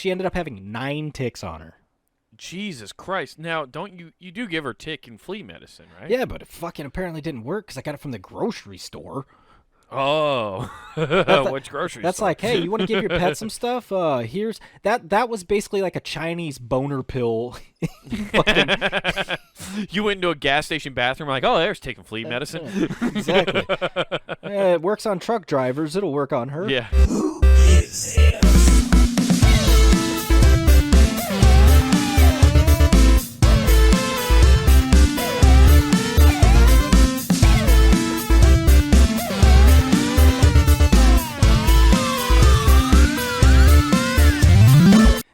She ended up having 9 ticks on her. Jesus Christ. Now, don't you do give her tick and flea medicine, right? Yeah, but it fucking apparently didn't work because I got it from the grocery store. Oh. Which grocery That's store? like, hey, you want to give your pet some stuff? Here's that was basically like a Chinese boner pill. You went into a gas station bathroom like, oh, there's taking flea medicine. Exactly. It works on truck drivers. It'll work on her. Yeah.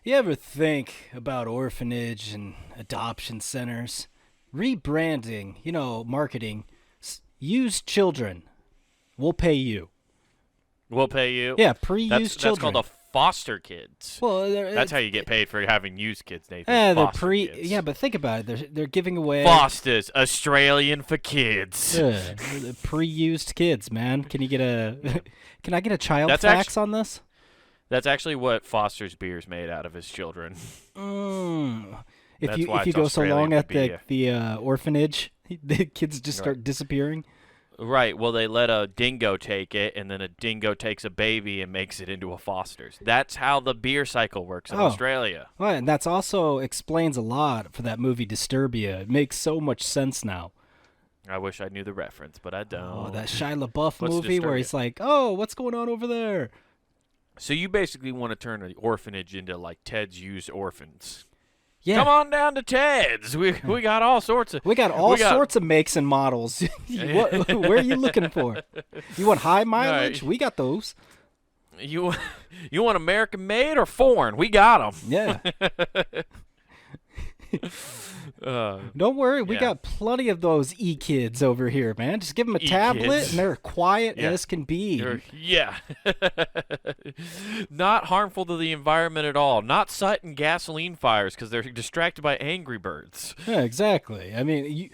You ever think about orphanage and adoption centers? Rebranding, marketing. Use children. We'll pay you. We'll pay you? Yeah, pre-used children. That's called a foster kids. Well, that's how you get paid for having used kids, Nathan. Kids. Yeah, but think about it. They're giving away Fosters, Australian for kids. Pre-used kids, man. Can I get a child tax on this? That's actually what Foster's beer is made out of, his children. If you go so long at the orphanage, the kids just start disappearing. Right. Well, they let a dingo take it, and then a dingo takes a baby and makes it into a Foster's. That's how the beer cycle works in Australia. Well, and that's also explains a lot for that movie Disturbia. It makes so much sense now. I wish I knew the reference, but I don't. Oh, that Shia LaBeouf movie where he's like, "Oh, what's going on over there?" So you basically want to turn an orphanage into like Ted's Used Orphans. Yeah. Come on down to Ted's. We got all sorts of sorts of makes and models. Where are you looking for? You want high mileage? We got those. You want American made or foreign? We got them. Yeah. Don't worry, we got plenty of those e-kids over here, man. Just give them a tablet, and they're quiet as can be. Not harmful to the environment at all. Not setting gasoline fires because they're distracted by Angry Birds. Yeah, exactly. I mean,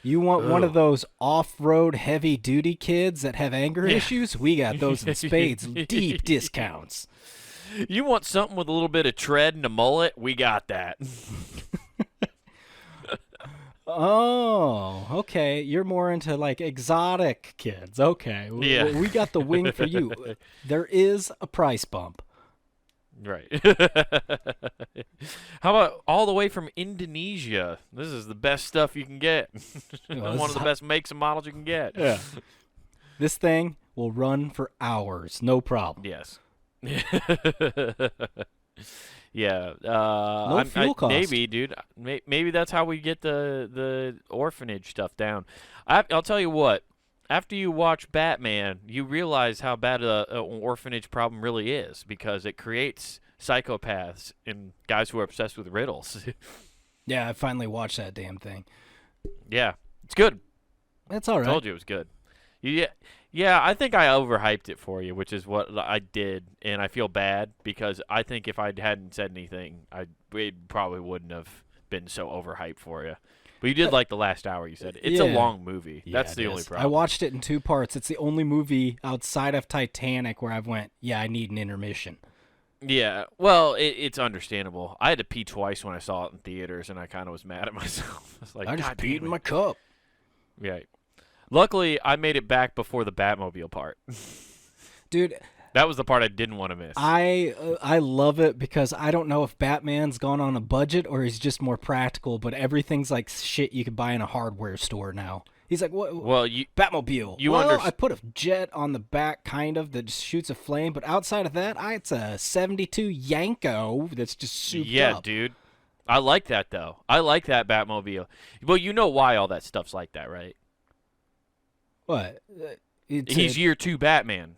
you want one of those off-road heavy-duty kids that have anger issues? We got those in spades. Deep discounts. You want something with a little bit of tread and a mullet? We got that. Oh, okay. You're more into like exotic kids. Okay. Yeah. We got the wing for you. There is a price bump. Right. How about all the way from Indonesia? This is the best stuff you can get. One of the best makes and models you can get. Yeah. This thing will run for hours. No problem. Yes. Yeah. No fuel cost. Maybe, dude. Maybe that's how we get the orphanage stuff down. I'll tell you what. After you watch Batman, you realize how bad an orphanage problem really is because it creates psychopaths and guys who are obsessed with riddles. Yeah, I finally watched that damn thing. Yeah, it's good. That's all right. I told you it was good. Yeah, I think I overhyped it for you, which is what I did, and I feel bad because I think if I hadn't said anything, it probably wouldn't have been so overhyped for you. But you did like the last hour, you said. It's a long movie. Yeah, that's the only problem. I watched it in 2 parts. It's the only movie outside of Titanic where I've went, yeah, I need an intermission. Yeah, well, it's understandable. I had to pee twice when I saw it in theaters, and I kind of was mad at myself. I was like, I just peed in my cup. Yeah. Luckily, I made it back before the Batmobile part. Dude, that was the part I didn't want to miss. I love it because I don't know if Batman's gone on a budget or he's just more practical, but everything's like shit you could buy in a hardware store now. He's like, what? Well, Batmobile. I put a jet on the back, kind of, that just shoots a flame, but outside of that, it's a 72 Yanko that's just souped up. Yeah, dude. I like that, though. I like that Batmobile. Well, you know why all that stuff's like that, right? What? He's year 2 Batman.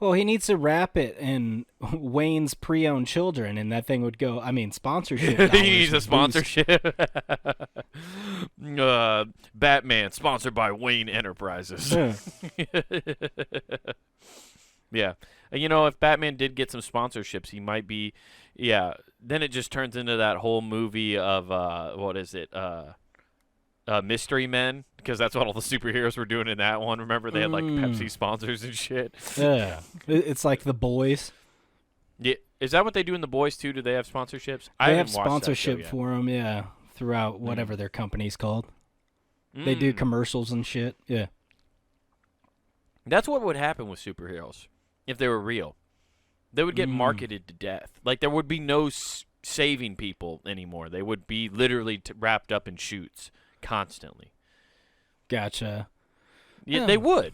Well, he needs to wrap it in Wayne's pre-owned children, and that thing would go. I mean, sponsorship. He needs a sponsorship. Batman, sponsored by Wayne Enterprises. Yeah. And, if Batman did get some sponsorships, he might be. Yeah. Then it just turns into that whole movie of what is it? Mystery Men, because that's what all the superheroes were doing in that one. Remember, they had like Pepsi sponsors and shit. Yeah, it's like The Boys. Is that what they do in The Boys too? Do they have sponsorships? They I have haven't watched that show sponsorship yet. for them, yeah, throughout whatever their company's called. They do Mm. commercials and shit. Yeah. That's what would happen with superheroes if they were real. They would get marketed to death. Like there would be no saving people anymore. They would be literally wrapped up in shoots constantly. Gotcha. Yeah, they would.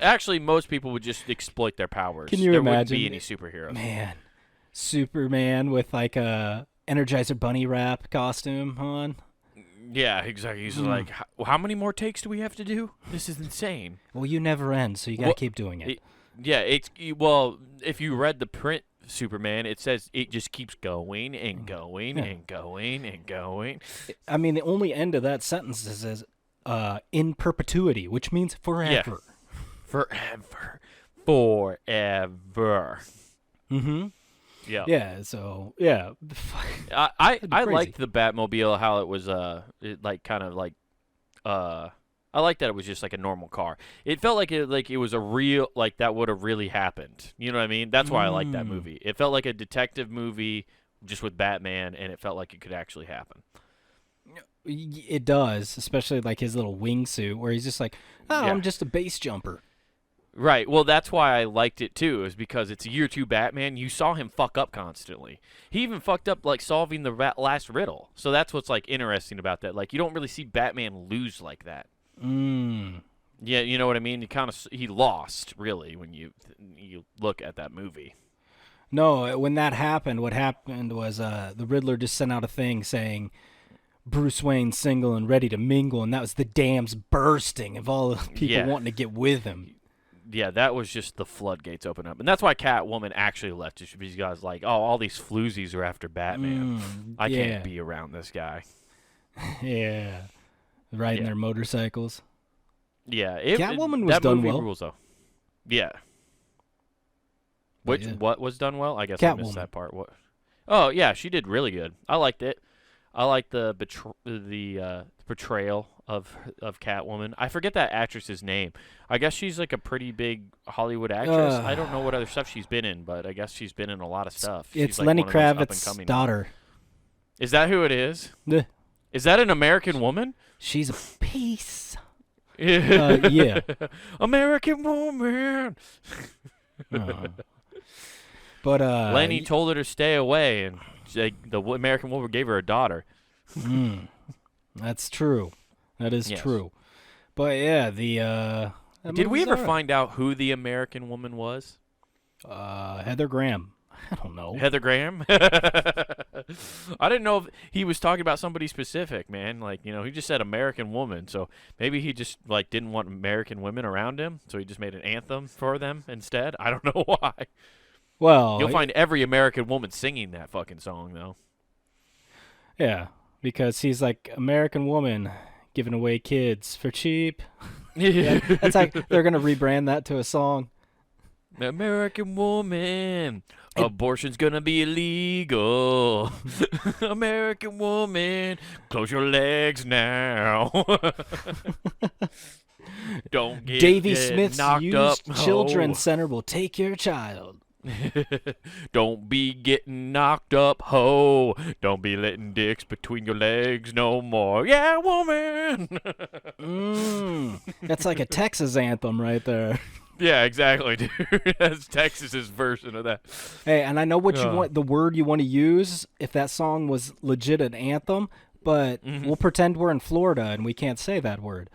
Actually, most people would just exploit their powers. Can you there imagine? Wouldn't be any superheroes. Man, Superman with like a Energizer Bunny wrap costume on. Yeah, exactly. He's like, how many more takes do we have to do? This is insane. Well, you never end, so you gotta keep doing it. Well, if you read the print Superman, it says it just keeps going and going and going and going. I mean, the only end of that sentence is in perpetuity, which means forever. Yeah. Forever. Mm-hmm. Yeah. Yeah. So yeah. I crazy. liked the Batmobile, how it was I liked that it was just like a normal car. It felt like it was a real, like that would have really happened. You know what I mean? That's why I liked that movie. It felt like a detective movie just with Batman, and it felt like it could actually happen. It does, especially like his little wingsuit, where he's just like, "Oh, Yeah. I'm just a base jumper." Right. Well, that's why I liked it too, is because it's a year 2 Batman. You saw him fuck up constantly. He even fucked up like solving the last riddle. So that's what's like interesting about that. Like you don't really see Batman lose like that. Yeah, you know what I mean. He lost really when you look at that movie. No, when that happened, what happened was the Riddler just sent out a thing saying Bruce Wayne's single and ready to mingle, and that was the dams bursting of all the people wanting to get with him. Yeah, that was just the floodgates open up. And that's why Catwoman actually left. Just because you guys like, oh, all these floozies are after Batman. I can't be around this guy. Yeah. Riding their motorcycles. Yeah. Catwoman was that done movie well. Rules, though. Yeah. What was done well? I guess I missed that part. What? Oh, yeah, she did really good. I liked it. I liked the portrayal of Catwoman. I forget that actress's name. I guess she's like a pretty big Hollywood actress. I don't know what other stuff she's been in, but I guess she's been in a lot of stuff. It's she's like Lenny one of those Kravitz's up-and-coming- daughter. Is that who it is? Yeah. Is that an American woman? She's a piece. Yeah. Yeah. American woman. But Lenny told her to stay away, and the American woman gave her a daughter. That's true. That is Yes. true. But yeah, Did we ever find out who the American woman was? Heather Graham? I don't know. Heather Graham? I didn't know if he was talking about somebody specific, man. Like, he just said American woman, so maybe he just like didn't want American women around him, so he just made an anthem for them instead. I don't know why. Well, You'll find every American woman singing that fucking song, though. Yeah, because he's like American woman giving away kids for cheap. Yeah, that's like they're gonna rebrand that to a song. American woman, abortion's gonna be illegal. American woman, close your legs now. Don't get Davy Smith's knocked Used up. Children's Center will take your child. Don't be getting knocked up, ho. Don't be letting dicks between your legs no more. Yeah, woman. That's like a Texas anthem right there. Yeah, exactly, dude. That's Texas's version of that. Hey, and I know what you want, the word you want to use if that song was legit an anthem, but we'll pretend we're in Florida and we can't say that word.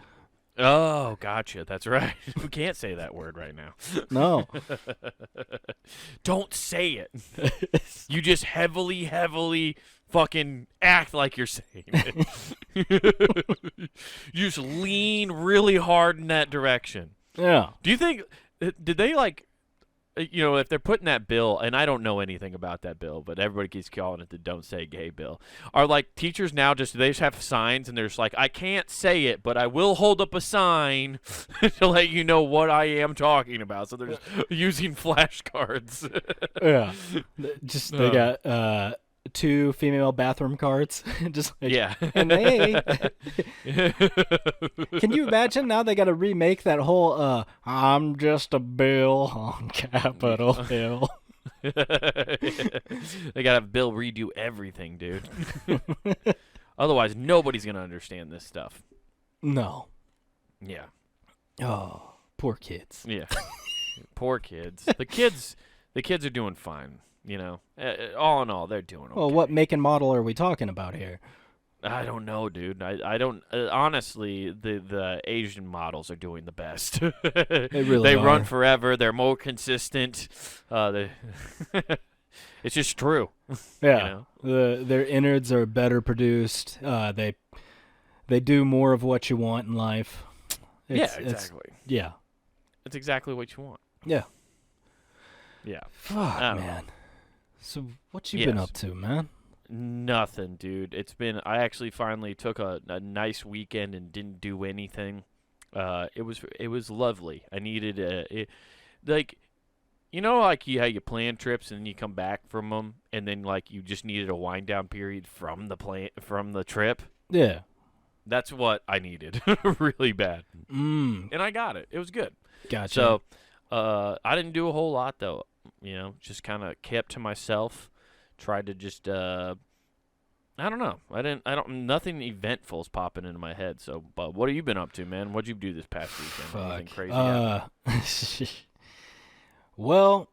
Oh, gotcha. That's right. We can't say that word right now. No. Don't say it. You just heavily fucking act like you're saying it. You just lean really hard in that direction. Yeah. Do you think, did they like, if they're putting that bill, and I don't know anything about that bill, but everybody keeps calling it the Don't Say Gay bill. Are like teachers now do they just have signs and they're just like, I can't say it, but I will hold up a sign to let you know what I am talking about. So they're just using flashcards. Yeah. Just they got 2 female bathroom cards. Just like, yeah. And hey. Can you imagine now they got to remake that whole I'm just a bill on Capitol Hill. They gotta have Bill redo everything, dude. Otherwise, nobody's gonna understand this stuff. No. Yeah. Oh, poor kids. Yeah. Poor kids. The kids are doing fine. You know, all in all, they're doing okay. Well, what make and model are we talking about here? I don't know, dude. I don't honestly. The Asian models are doing the best. They really they are. run forever. They're more consistent. It's just true. Yeah, you know? their innards are better produced. They do more of what you want in life. Exactly. Yeah, it's exactly what you want. Yeah. Yeah. Fuck, man. So what you been up to, man? Nothing, dude. I actually finally took a nice weekend and didn't do anything. It was lovely. I needed like, you know, like how you plan trips and then you come back from them and then like you just needed a wind down period from the trip. Yeah. That's what I needed, really bad. And I got it. It was good. Gotcha. So, I didn't do a whole lot though. You know, just kind of kept to myself. Tried to just, I don't know. Nothing eventful is popping into my head. So, but what have you been up to, man? What'd you do this past weekend? Anything crazy? Well,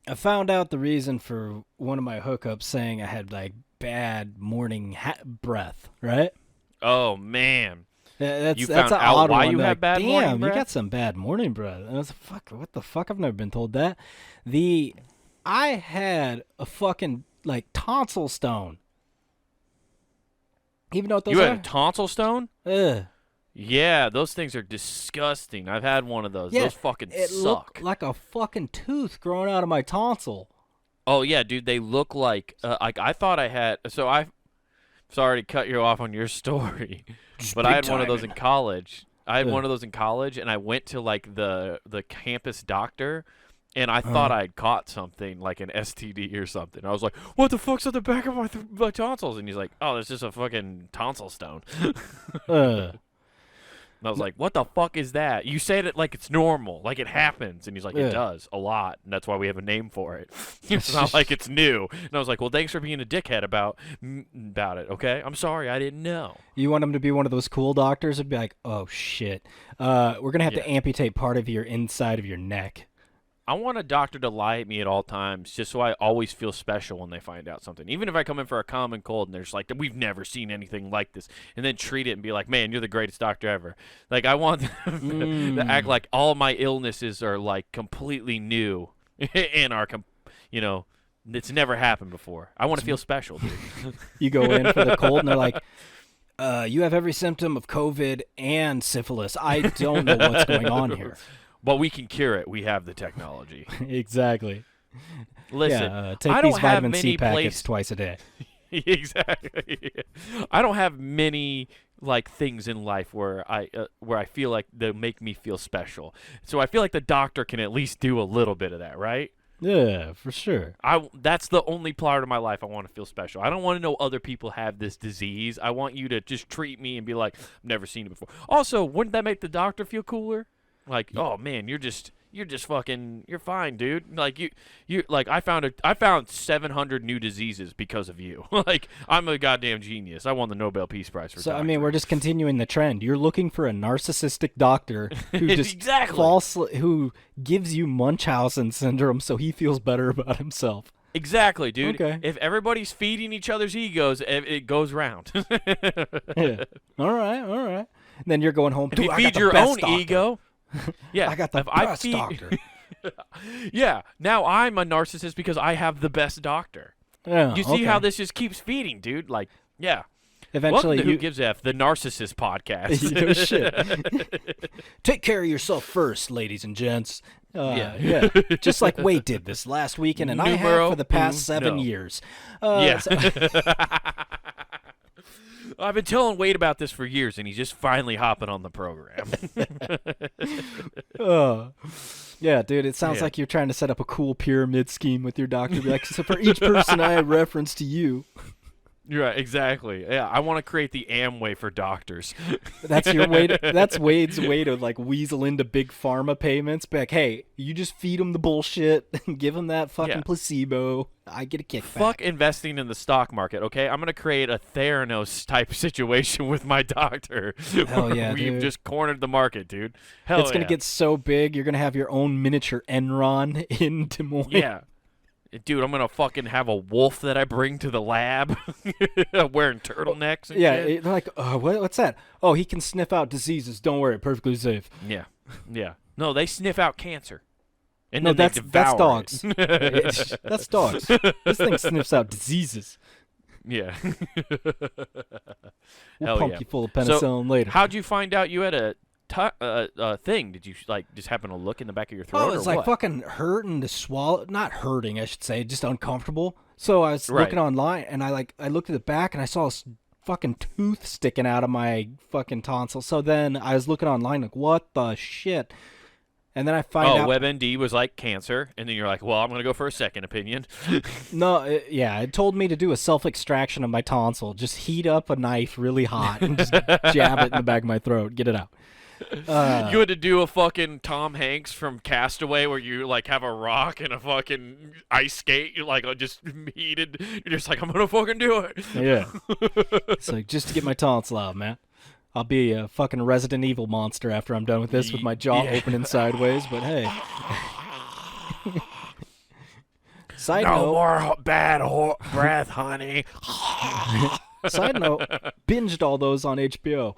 I found out the reason for one of my hookups saying I had like bad morning breath, right? Oh, man. That's you that's found an out odd why one. you have bad morning breath? You got some bad morning breath. And I was like, fuck, what the fuck? I've never been told that. I had a fucking, like, tonsil stone. Even know what those are? You had a tonsil stone? Ugh. Yeah, those things are disgusting. I've had one of those. Yeah, those fucking it suck. looked like a fucking tooth growing out of my tonsil. Oh, yeah, dude, they look like I thought I had – so sorry to cut you off on your story, but I had one of those in college. One of those in college, and I went to, like, the campus doctor – and I thought I had caught something, like an STD or something. I was like, what the fuck's at the back of my tonsils? And he's like, oh, there's just a fucking tonsil stone. And I was like, what the fuck is that? You said it like it's normal, like it happens. And he's like, it does, a lot. And that's why we have a name for it. It's not like it's new. And I was like, well, thanks for being a dickhead about it, okay? I'm sorry, I didn't know. You want him to be one of those cool doctors and be like, oh, shit. We're going to have to amputate part of your inside of your neck. I want a doctor to lie at me at all times just so I always feel special when they find out something. Even if I come in for a common cold and they're just like, we've never seen anything like this, and then treat it and be like, man, you're the greatest doctor ever. Like, I want them to act like all my illnesses are, like, completely new and are, it's never happened before. I want to feel special, dude. You go in for the cold and they're like, you have every symptom of COVID and syphilis. I don't know what's going on here. But we can cure it. We have the technology. Exactly. Listen, take I don't these have vitamin C many packets twice a day. Exactly. I don't have many like things in life where I feel like they make me feel special. So I feel like the doctor can at least do a little bit of that, right? Yeah, for sure. That's the only part of my life I want to feel special. I don't want to know other people have this disease. I want you to just treat me and be like, I've never seen it before. Also, wouldn't that make the doctor feel cooler? Like, oh man, you're just fucking, you're fine, dude. Like you like I found 700 new diseases because of you. Like, I'm a goddamn genius. I won the Nobel Peace Prize for So doctor. I mean, we're just continuing the trend. You're looking for a narcissistic doctor who just exactly. who gives you Munchausen syndrome so he feels better about himself. Exactly, dude. Okay. If everybody's feeding each other's egos, it goes round. Yeah. All right. And then you're going home. If you feed your own ego. Yeah, I got the best doctor. Yeah, now I'm a narcissist because I have the best doctor. Yeah, you see how this just keeps feeding, dude? Like, yeah. Eventually, Welcome to Who Gives F, the Narcissist Podcast. No shit. Take care of yourself first, ladies and gents. Yeah. Just like Wade did this last weekend, and I have for the past 7 years. Yeah. I've been telling Wade about this for years, and he's just finally hopping on the program. Yeah, dude, it sounds like you're trying to set up a cool pyramid scheme with your doctor. Be like, so for each person I reference to you. You're right, exactly. Yeah, I want to create the Amway for doctors. That's your way. That's Wade's way to like weasel into big pharma payments. Be like, hey, you just feed them the bullshit, give them that fucking placebo. I get a kickback. Fuck investing in the stock market, okay? I'm gonna create a Theranos type situation with my doctor. Hell yeah, We've dude. just cornered the market, dude. Hell It's gonna get so big, you're gonna have your own miniature Enron in Des Moines. Yeah. Dude, I'm gonna fucking have a wolf that I bring to the lab, wearing turtlenecks and shit. They're like, what's that? Oh, he can sniff out diseases. Don't worry, perfectly safe. Yeah. No, they sniff out cancer. And No, then that's dogs. It. That's dogs. This thing sniffs out diseases. Yeah. We'll Hell pump yeah. you full of penicillin later. How'd you find out you had a thing? Did you like just happen to look in the back of your throat? Oh, it was or like what? fucking hurting to swallow. Not hurting, I should say, just uncomfortable. So I was Right. looking online, and I looked at the back, and I saw this fucking tooth sticking out of my fucking tonsil. So then I was looking online, like, what the shit? And then I find out. WebMD was like cancer, and then you're like, well, I'm gonna go for a second opinion. No, it told me to do a self-extraction of my tonsil. Just heat up a knife really hot and just jab it in the back of my throat. Get it out. You had to do a fucking Tom Hanks from Castaway where you like have a rock and a fucking ice skate. You're like just heated. You're just like, I'm gonna fucking do it. Yeah. It's like, just to get my tonsil out, man. I'll be a fucking Resident Evil monster after I'm done with this with my jaw opening sideways, but hey. Side note, more bad breath, honey. Side note, binged all those on HBO.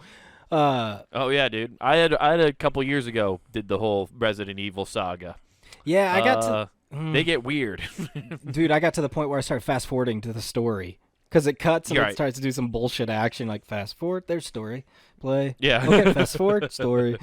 Oh yeah, dude. I had a couple years ago did the whole Resident Evil saga. Yeah, I got to... They get weird. Dude, I got to the point where I started fast-forwarding to the story. Because it cuts and You're it right. starts to do some bullshit action, like fast forward, there's story, play. Yeah. Okay, fast forward, story.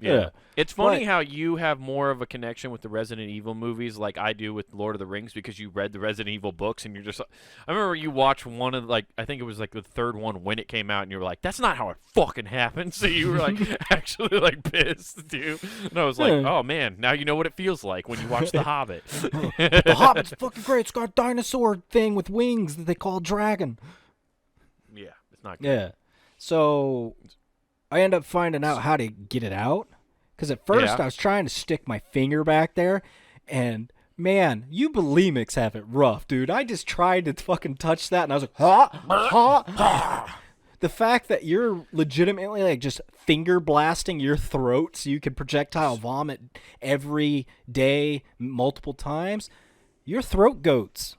Yeah. It's funny But- how you have more of a connection with the Resident Evil movies like I do with Lord of the Rings because you read the Resident Evil books and you're just I remember you watched one of like I think it was like the third one when it came out and you were like that's not how it fucking happened. So you were like actually like pissed, dude. And I was like, "Oh man, now you know what it feels like when you watch The Hobbit." The Hobbit's fucking great. It's got a dinosaur thing with wings that they call dragon. Yeah, it's not good. Yeah. So I end up finding out how to get it out. Because at first Yeah. I was trying to stick my finger back there, and man, you bulimics have it rough, dude. I just tried to fucking touch that, and I was like, The fact that you're legitimately like just finger blasting your throat so you can projectile vomit every day, multiple times, your throat goats.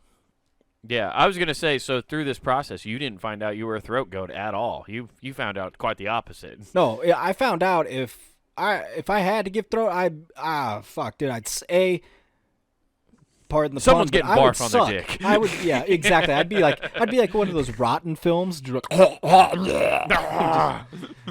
Yeah, I was gonna say. So through this process, you didn't find out you were a throat goat at all. You found out quite the opposite. No, I found out if I had to give throat, fuck, dude, I'd say, pardon the Someone's pun, getting but I would barf on their suck. dick. I would, yeah, exactly. I'd be like one of those rotten films.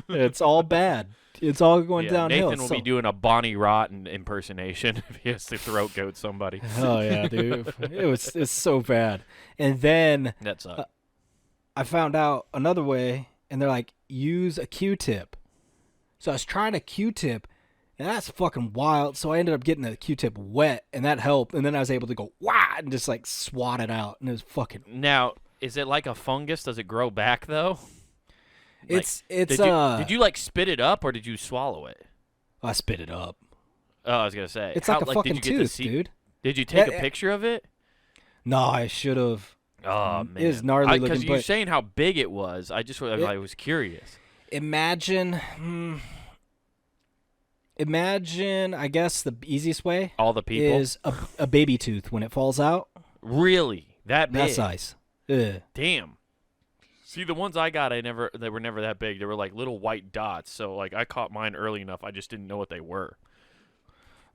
It's all bad. It's all going Yeah, downhill. Nathan will be doing a Bonnie Rotten impersonation if he has to throat goat somebody. Oh yeah, dude. It's so bad. And then That sucks. I found out another way, and they're like, use a Q-tip. So I was trying a Q-tip, and that's fucking wild. So I ended up getting the Q-tip wet, and that helped. And then I was able to go, wah, and just like swat it out. And it was fucking... Now, is it like a fungus? Does it grow back, though? Like, It's did you like spit it up, or did you swallow it? I spit it up. Oh, I was going to say. It's how, like a did fucking you get to tooth, see, dude. Did you take Yeah, a picture of it? No, I should have. Oh, man. It was gnarly looking, Because you're but saying how big it was. I was curious. imagine, I guess the easiest way All the people? is a baby tooth when it falls out. Really? That big? That size. Ugh. Damn. See, the ones I got, they were never that big. They were like little white dots. So, like, I caught mine early enough. I just didn't know what they were.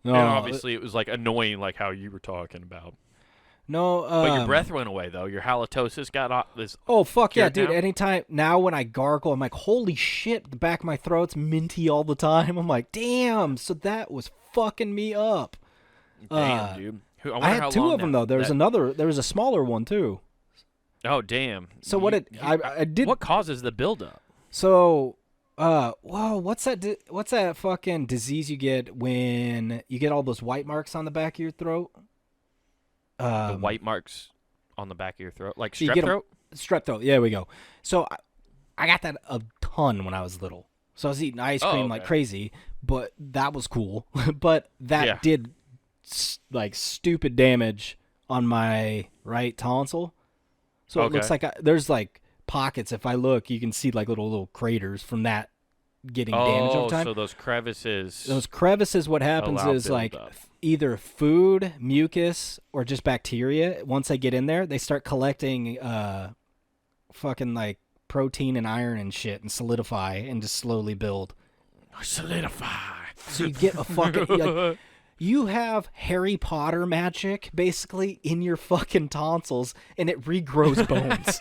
No, And obviously, it was like annoying, like how you were talking about. no. But your breath went away, though. Your halitosis got this. Oh fuck yeah, cured dude! now? Anytime now when I gargle, I'm like, holy shit! The back of my throat's minty all the time. I'm like, damn! So that was fucking me up. Damn, dude. I wonder I how had two long of them that- though. There was a smaller one too. Oh, damn. So I did. What causes the buildup? So, whoa, what's that fucking disease you get when you get all those white marks on the back of your throat? The white marks. on the back of your throat, like So you strep get 'em- throat. Strep throat. Yeah, we go. So I got that a ton when I was little. So I was eating ice cream like Okay. crazy, but that was cool. But that Yeah. did like stupid damage on my right tonsil. So it looks Okay. like there's like pockets. If I look, you can see like little craters from that getting damage over Oh, time. so those crevices Those crevices, what happens allow is like buildup. either food, mucus, or just bacteria. Once they get in there, they start collecting fucking like protein and iron and shit and solidify and just slowly build. Solidify. So you get a fucking like, you have Harry Potter magic basically in your fucking tonsils and it regrows bones.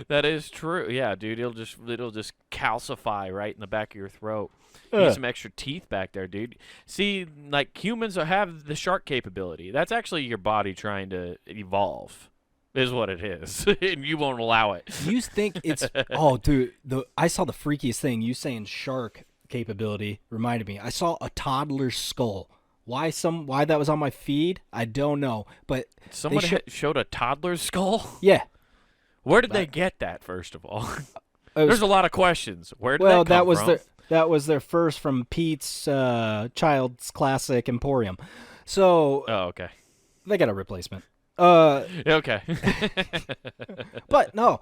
That is true. Yeah, dude, it'll just calcify right in the back of your throat. You need some extra teeth back there, dude. See, like humans have the shark capability. That's actually your body trying to evolve, is what it is, and you won't allow it. You think it's oh dude, I saw the freakiest thing. You saying shark capability reminded me. I saw a toddler's skull. Why that was on my feed, I don't know. But Someone showed a toddler's skull? yeah. Where did they get that, first of all? It was, There's a lot of questions. Where did well, that come was from? that was their first from Pete's Child's Classic Emporium. So Oh, okay. they got a replacement. Okay. But no,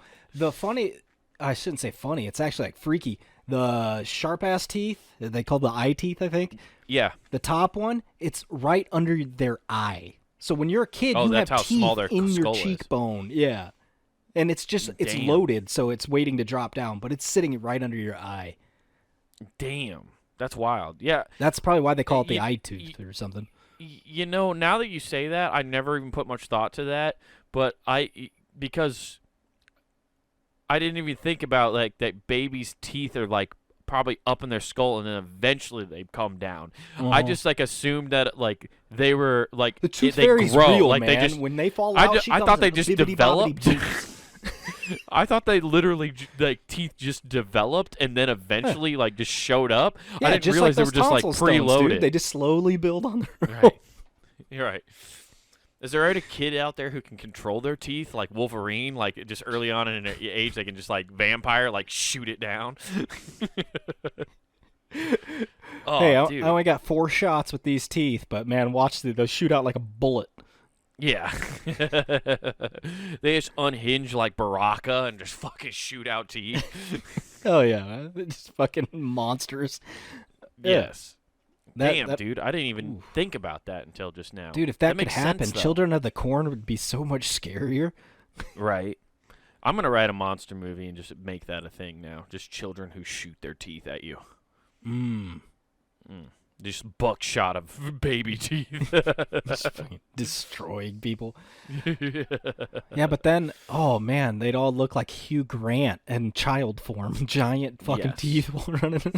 I shouldn't say funny. It's actually like freaky. The sharp ass teeth, they call the eye teeth, I think. Yeah. The top one, it's right under their eye. So when you're a kid, you that's have how teeth small their in your skull is. cheekbone. Yeah. And it's Damn. loaded, so it's waiting to drop down, but it's sitting right under your eye. Damn. That's wild. Yeah. That's probably why they call it the You- eye tooth or something. You know, now that you say that, I never even put much thought to that, but because I didn't even think about like that babies' teeth are like probably up in their skull and then eventually they come down. I just like assumed that like they were like The tooth they fairy's grow. real, Like man. they just When they fall I out, ju- she I comes thought they in just bibbidi bobbidi developed. boo. I thought they literally like teeth just developed and then eventually like just showed up. Yeah, I didn't just realize like they those were just like tonsil stones, preloaded. dude. They just slowly build on their own. Right. You're right. Is there a kid out there who can control their teeth like Wolverine? Like just early on in an age, they can just like vampire, like shoot it down. Oh, Hey, dude. I only got 4 shots with these teeth, but man, watch they'll shoot out like a bullet. Yeah. They just unhinge like Baraka and just fucking shoot out teeth. Oh yeah, man. They're just fucking monsters. Yeah. Yes. That- Damn, that- dude. I didn't even think about that until just now. Dude, if that could makes happen, sense, though. Children of the Corn would be so much scarier. Right. I'm going to write a monster movie and just make that a thing now. Just children who shoot their teeth at you. Just buckshot of baby teeth. Just fucking destroying people. Yeah, but then, oh man, they'd all look like Hugh Grant in child form. Giant fucking Yes. teeth running.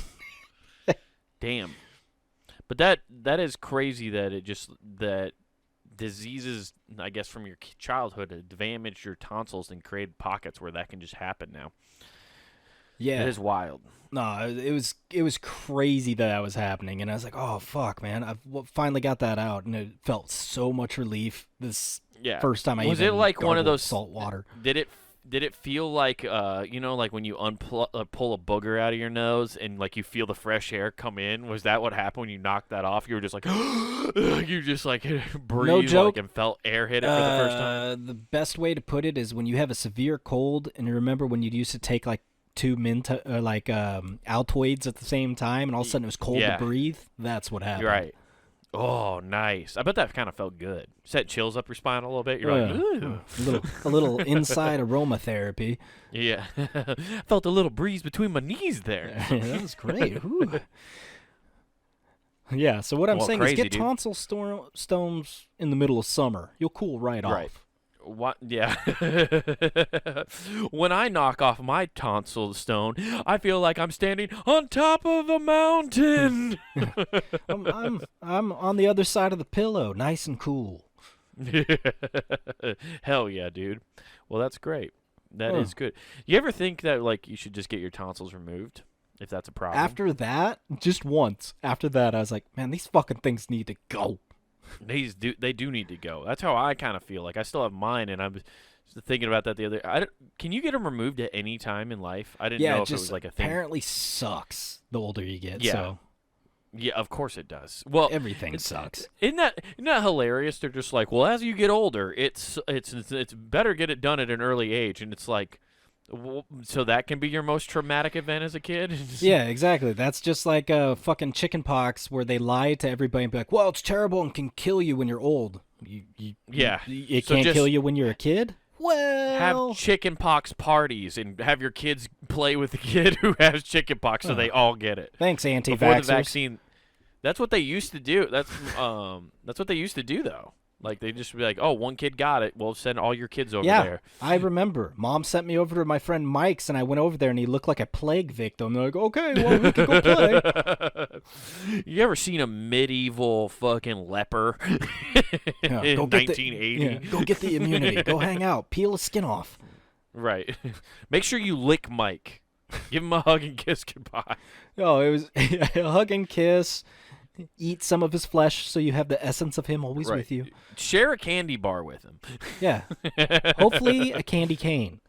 Damn. But that is crazy that diseases, I guess, from your childhood have damaged your tonsils and created pockets where that can just happen now. Yeah. It is wild. No, it was crazy that was happening, and I was like, oh fuck, man, I've finally got that out, and it felt so much relief this Yeah. first time I Was even it like one of gargled those salt water. Did it feel like like when you pull a booger out of your nose and like you feel the fresh air come in? Was that what happened when you knocked that off? You were just like you just like breathed joke. like, and felt air hit it for the first time. The best way to put it is when you have a severe cold, and you remember when you used to take like 2 Altoids at the same time, and all of a sudden it was cold Yeah. to breathe. That's what happened. You're right. Oh, nice. I bet that kind of felt good. Set chills up your spine a little bit. You're like, ooh. A little inside aromatherapy. Yeah. Felt a little breeze between my knees there. That was great. Ooh. Yeah. So what I'm Well, saying crazy, is, get dude. tonsil stones in the middle of summer. You'll cool right Right. off. What? Yeah. When I knock off my tonsil stone, I feel like I'm standing on top of a mountain. I'm on the other side of the pillow, nice and cool. Hell yeah, dude. Well, that's great. That is good. You ever think that like you should just get your tonsils removed if that's a problem? After that, just once. After that, I was like, man, these fucking things need to go. They do need to go. That's how I kind of feel. Like I still have mine, and I'm thinking about that the other. Can you get them removed at any time in life? I didn't know if it was like a thing. Apparently sucks the older you get. Yeah. So. Yeah, of course it does. Well, everything sucks. Isn't that hilarious? They're just like, well, as you get older, it's better get it done at an early age, and it's like, so that can be your most traumatic event as a kid. Yeah, exactly. That's just like fucking chicken pox, where they lie to everybody and be like, well, it's terrible and can kill you when you're old. It can't kill you when you're a kid. Well, have chicken pox parties and have your kids play with the kid who has chicken pox, so they all get it. Thanks, anti-vaxxers. Before the vaccine, that's what they used to do. That's what they used to do, though. Like they just be like, "Oh, one kid got it. Well, send all your kids over there." Yeah, I remember. Mom sent me over to my friend Mike's, and I went over there, and he looked like a plague victim. They're like, "Okay, well, we can go play." You ever seen a medieval fucking leper in 1980? Go get the immunity. Go hang out. Peel his skin off. Right. Make sure you lick Mike. Give him a hug and kiss goodbye. Oh, it was a hug and kiss. Eat some of his flesh so you have the essence of him always with you. Share a candy bar with him. Yeah. Hopefully a candy cane.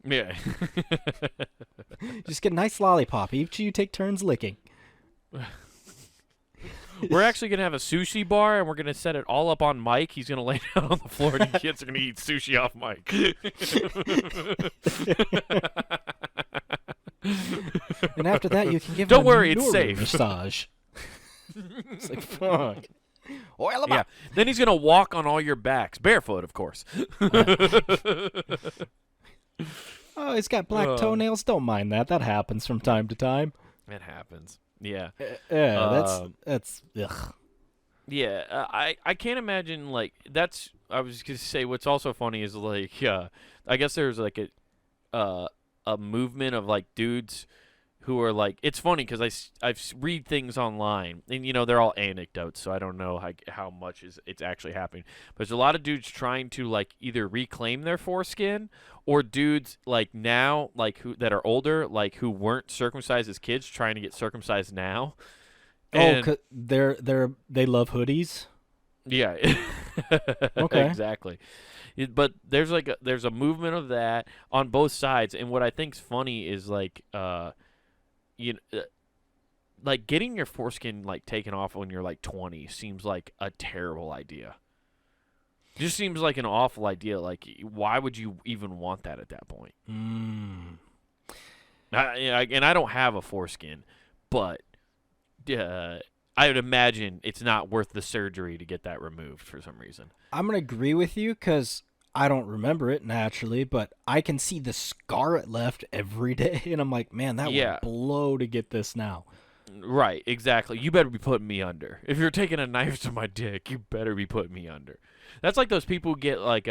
Yeah. Just get a nice lollipop. Each of you take turns licking. We're actually going to have a sushi bar, and we're going to set it all up on Mike. He's going to lay down on the floor, and the kids are going to eat sushi off Mike. And after that, you can give Don't him worry, a it's safe. massage. It's like, fuck. Oil him up. Then he's going to walk on all your backs. Barefoot, of course. Oh, he's got black toenails. Don't mind that. That happens from time to time. It happens. Yeah. That's ugh. Yeah, I can't imagine, like, that's, I was going to say, what's also funny is, like, I guess there's, like, a movement of, like, dudes who are, like, it's funny because I read things online, and, you know, they're all anecdotes, so I don't know how much it's actually happening. But there's a lot of dudes trying to, like, either reclaim their foreskin, or dudes, like, now, like, that are older, like, who weren't circumcised as kids, trying to get circumcised now. And they love hoodies. Yeah. Okay. Exactly. But there's a movement of that on both sides, and what I think's funny is like like getting your foreskin like taken off when you're like 20 seems like a terrible idea. Just seems like an awful idea. Like, why would you even want that at that point? And I don't have a foreskin, but I would imagine it's not worth the surgery to get that removed for some reason. I'm going to agree with you because I don't remember it naturally, but I can see the scar it left every day, and I'm like, man, that would blow to get this now. Right, exactly. You better be putting me under. If you're taking a knife to my dick, you better be putting me under. That's like those people who get like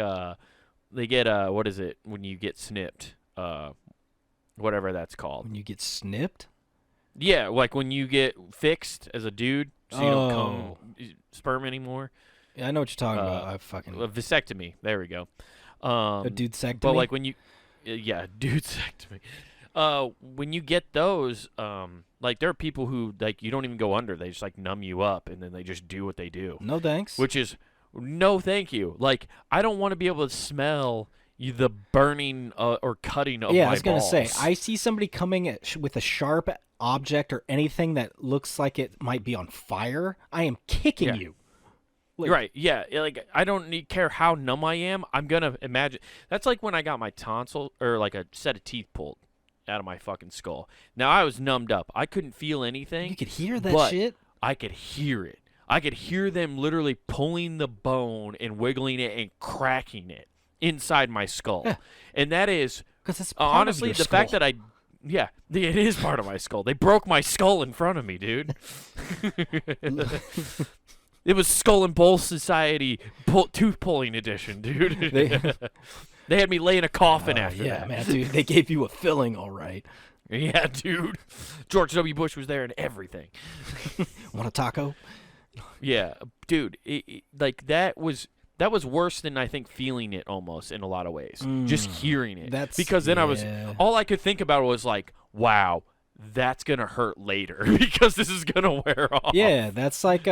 they get what is it when you get snipped? Whatever that's called. When you get snipped? Yeah, like when you get fixed as a dude, so you don't come sperm anymore. Yeah, I know what you're talking about. A vasectomy. There we go. A dudesectomy? But like when you, dudesectomy. When you get those, like there are people who like you don't even go under. They just like numb you up, and then they just do what they do. No thanks. Which is no thank you. Like I don't want to be able to smell the burning or cutting of my balls. Yeah, I was gonna say I see somebody coming with a sharp object or anything that looks like it might be on fire. I am kicking you. Like, right, yeah. Like I don't care how numb I am. I'm gonna imagine. That's like when I got my tonsil or like a set of teeth pulled out of my fucking skull. Now I was numbed up. I couldn't feel anything. You could hear that shit? I could hear it. I could hear them literally pulling the bone and wiggling it and cracking it inside my skull. Yeah. And that is because it's honestly the fact that it is part of my skull. They broke my skull in front of me, dude. It was Skull and Bowl Society tooth pulling edition, dude. They had me lay in a coffin after that. Yeah, man, dude. They gave you a filling, all right. Yeah, dude. George W. Bush was there and everything. Want a taco? Yeah, dude. Like that was worse than I think feeling it almost in a lot of ways. Just hearing it. Because then all I could think about was like, wow, that's gonna hurt later because this is gonna wear off. Yeah, that's like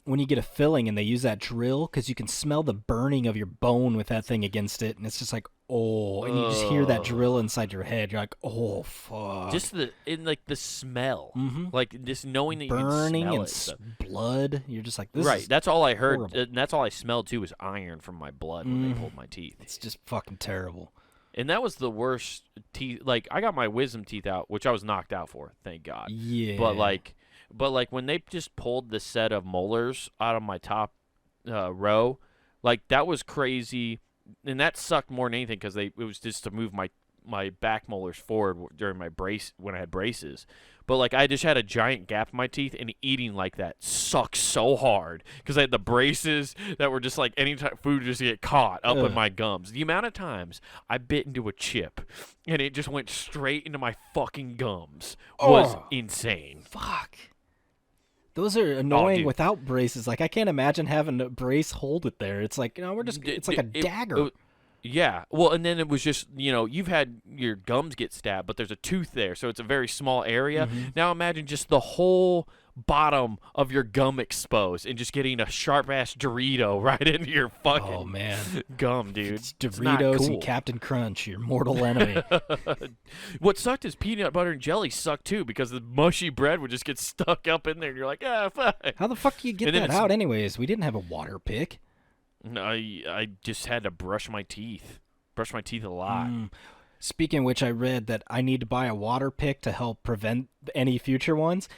when you get a filling and they use that drill, because you can smell the burning of your bone with that thing against it, and it's just like, oh, and you just hear that drill inside your head. You're like, oh, fuck. Just the smell, like just knowing that burning you can and smell it. Blood. You're just like, this right. is That's all I heard, horrible. and that's all I smelled too was iron from my blood when they pulled my teeth. It's just fucking terrible. And that was the worst teeth. Like I got my wisdom teeth out, which I was knocked out for, thank God. Yeah. But like when they just pulled the set of molars out of my top row, like that was crazy, and that sucked more than anything because it was just to move my back molars forward during my brace when I had braces. But like I just had a giant gap in my teeth, and eating like that sucks so hard because I had the braces that were just like any time food just get caught up in my gums. The amount of times I bit into a chip and it just went straight into my fucking gums was insane. Fuck. Those are annoying without braces. Like I can't imagine having a brace hold it there. It's like, it's like a dagger. Yeah. Well, and then it was just, you've had your gums get stabbed, but there's a tooth there, so it's a very small area. Now imagine just the whole bottom of your gum exposed and just getting a sharp-ass Dorito right into your fucking gum, dude. It's Doritos and Captain Crunch, your mortal enemy. What sucked is peanut butter and jelly sucked, too, because the mushy bread would just get stuck up in there, and you're like, fuck. How the fuck do you get that out anyways? We didn't have a water pick. No, I just had to brush my teeth. Brush my teeth a lot. Speaking of which, I read that I need to buy a water pick to help prevent any future ones.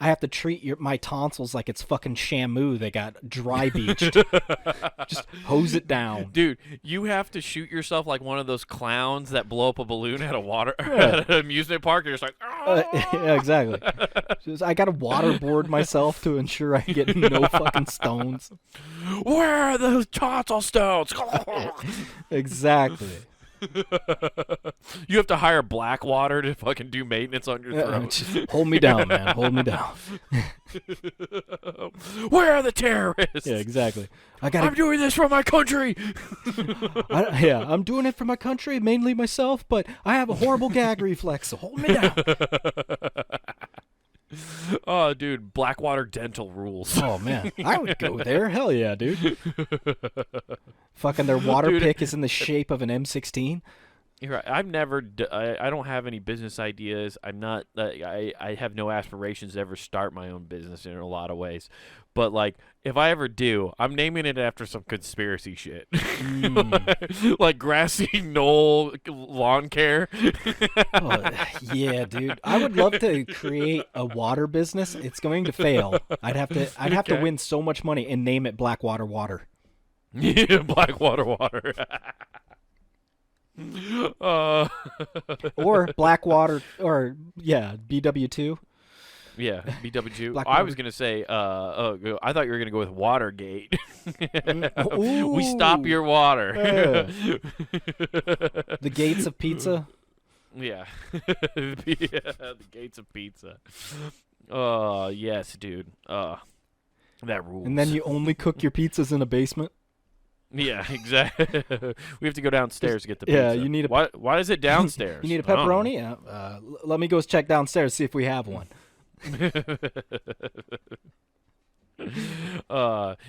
I have to treat my tonsils like it's fucking Shamu. They got dry beached. Just hose it down. Dude, you have to shoot yourself like one of those clowns that blow up a balloon at at an amusement park. You're just like, yeah, exactly. I got to waterboard myself to ensure I get no fucking stones. Where are those tonsil stones? Exactly. You have to hire Blackwater to fucking do maintenance on your throat. Just hold me down, man. Hold me down. Where are the terrorists? Yeah, exactly. I'm doing this for my country. I'm doing it for my country, mainly myself, but I have a horrible gag reflex, so hold me down. Oh, dude, Blackwater Dental rules. Oh, man. I would go there. Hell yeah, dude. Fucking their water pick is in the shape of an M16. You're right. I've never. I don't have any business ideas. I'm not. I have no aspirations to ever start my own business in a lot of ways. But like, if I ever do, I'm naming it after some conspiracy shit, like grassy knoll lawn care. Yeah, dude. I would love to create a water business. It's going to fail. I'd have to win so much money and name it Blackwater Water. Yeah, Blackwater Water. Or Blackwater, or BW2. Yeah, BW2. I was gonna say, I thought you were gonna go with Watergate. We stop your water. The gates of pizza. Yeah, the gates of pizza. Oh yes, dude. That rules. And then you only cook your pizzas in a basement. Yeah, exactly. We have to go downstairs to get the pizza. Yeah, you need a. Why is it downstairs? You need a pepperoni? Let me go check downstairs, see if we have one.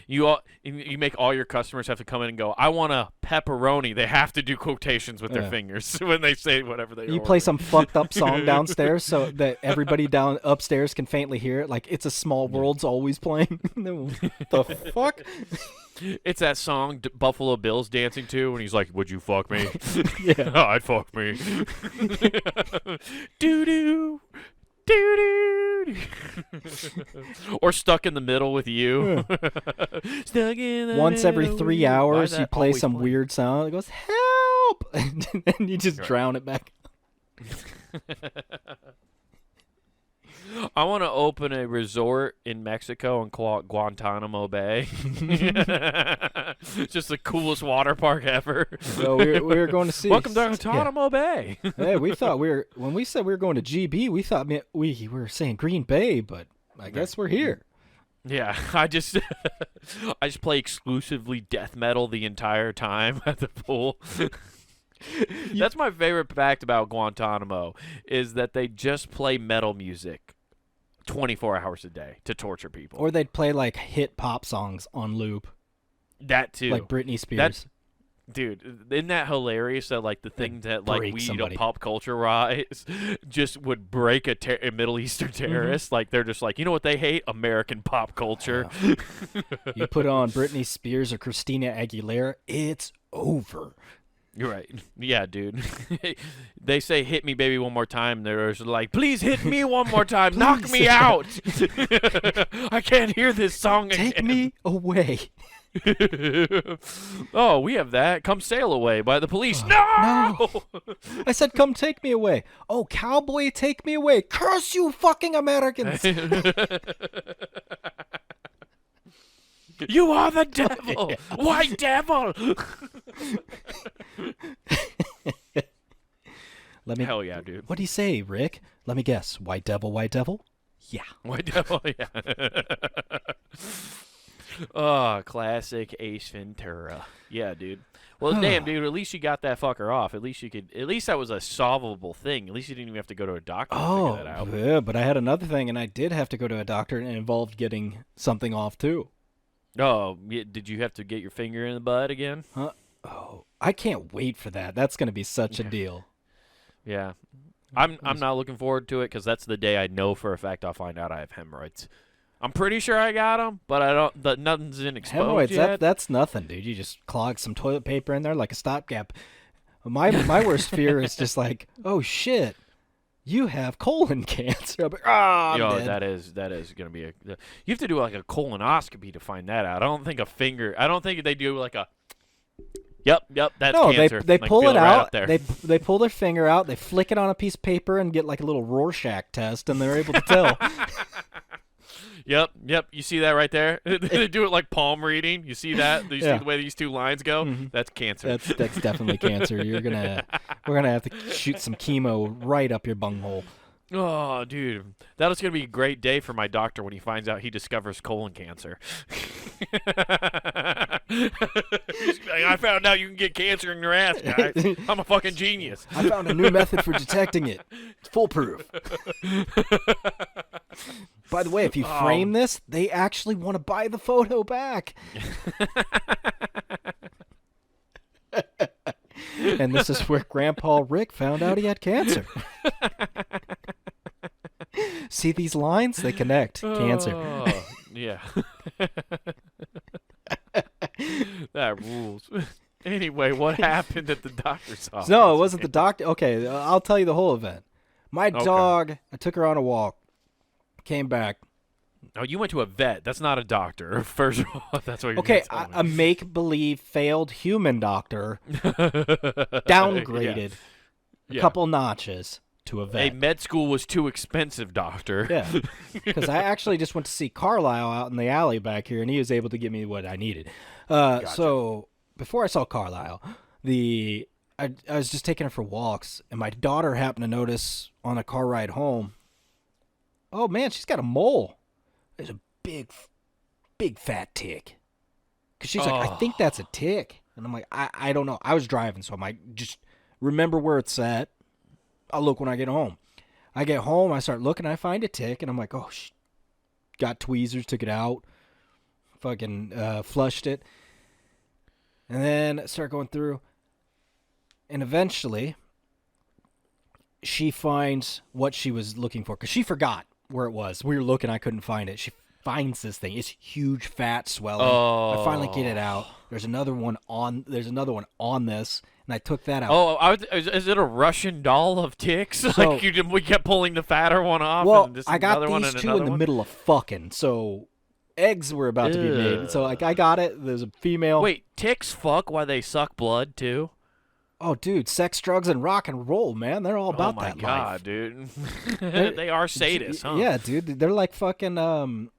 You make all your customers have to come in and go, I want a pepperoni. They have to do quotations with their fingers when they say whatever they You play some fucked up song downstairs so that everybody down upstairs can faintly hear it, like It's a Small World's always playing. The fuck? It's that song Buffalo Bill's dancing to when he's like, would you fuck me? Yeah. I'd fuck me. Doo-doo. Doo-doo. Or Stuck in the Middle with You. Stuck in the Once every middle 3 hours, you play some weird sound. It goes, help! And you just drown it back. I want to open a resort in Mexico and call it Guantanamo Bay. It's just the coolest water park ever. So we were going to see. Welcome to Guantanamo Bay. Hey, we thought when we said we were going to GB, we thought we were saying Green Bay, but I guess we're here. Yeah, I just play exclusively death metal the entire time at the pool. That's my favorite fact about Guantanamo is that they just play metal music 24 hours a day to torture people. Or they'd play like hit pop songs on loop, That too. like Britney Spears. Dude, isn't that hilarious that like the thing that like break we somebody. pop culture wise just would break a Middle Eastern terrorist? Like they're just like, you know what they hate? American pop culture. You put on Britney Spears or Christina Aguilera, it's over. You're right. Yeah, dude. They say hit me baby one more time. They're just like, please hit me one more time. Knock me out. I can't hear this song again. Take me away. Oh, we have that. Come Sail Away by the Police. No! No. I said, come take me away. Oh, cowboy, take me away. Curse you fucking Americans. You are the devil. White devil. Hell yeah, dude. What do you say, Rick? Let me guess. White devil, white devil? Yeah. White devil, yeah. Oh, classic Ace Ventura. Yeah, dude. Well, damn, dude. At least you got that fucker off. At least you could. At least that was a solvable thing. At least you didn't even have to go to a doctor to figure that out. Yeah, but I had another thing, and I did have to go to a doctor, and it involved getting something off too. Oh, did you have to get your finger in the butt again? Huh? Oh, I can't wait for that. That's gonna be such a deal. Yeah, I'm not looking forward to it because that's the day I know for a fact I'll find out I have hemorrhoids. I'm pretty sure I got them, but I don't. Nothing's been exposed Hemorrhoids, yet. that's nothing, dude. You just clog some toilet paper in there like a stopgap. My worst fear is just like, oh shit, you have colon cancer. I'm like, I'm dead. that is gonna be you have to do like a colonoscopy to find that out. I don't think they do like a. Yep, that's no, cancer. they Like, pull feel it right out. up there. They pull their finger out. They flick it on a piece of paper and get like a little Rorschach test, and they're able to tell. Yep. You see that right there? They do it like palm reading. You see that? You see the way these two lines go? Mm-hmm. That's cancer. That's definitely cancer. We're gonna have to shoot some chemo right up your bunghole. Oh, dude, that was gonna be a great day for my doctor when he finds out he discovers colon cancer. I found out you can get cancer in your ass, guys. I'm a fucking genius. I found a new method for detecting it. It's foolproof. By the way, if you frame this, they actually want to buy the photo back. And this is where Grandpa Rick found out he had cancer. See these lines? They connect. Cancer. Yeah. That rules. Anyway, what happened at the doctor's office? No, it wasn't the doctor. Okay, I'll tell you the whole event. My dog, I took her on a walk, came back. Oh, you went to a vet. That's not a doctor. First of all, that's what you're okay. telling me. A make-believe failed human doctor downgraded a couple notches to a vet. A med school was too expensive, doctor. Yeah, because I actually just went to see Carlisle out in the alley back here, and he was able to give me what I needed. Gotcha. So before I saw Carlisle, I was just taking her for walks, and my daughter happened to notice on a car ride home, oh man, she's got a mole. There's a big fat tick. Because she's like, I think that's a tick. And I'm like, I don't know. I was driving, so I'm like, just remember where it's at. I'll look when I get home. I get home, I start looking, I find a tick, and I'm like, oh, got tweezers, took it out, fucking flushed it. And then I start going through. And eventually, she finds what she was looking for. Because she forgot where it was. We were looking, I couldn't find it. She finds this thing. It's huge, fat, swelling. I finally get it out. There's another one on this, and I took that out. Oh, is it a Russian doll of ticks? So, like we kept pulling the fatter one off. Well, and I got these two in the middle of fucking. So eggs were about to be made. So like I got it. There's a female. Wait, ticks fuck while they suck blood too? Oh, dude, sex, drugs, and rock and roll, man. They're all about that life. Oh, my God, dude. They are sadists, huh? Yeah, dude. They're like fucking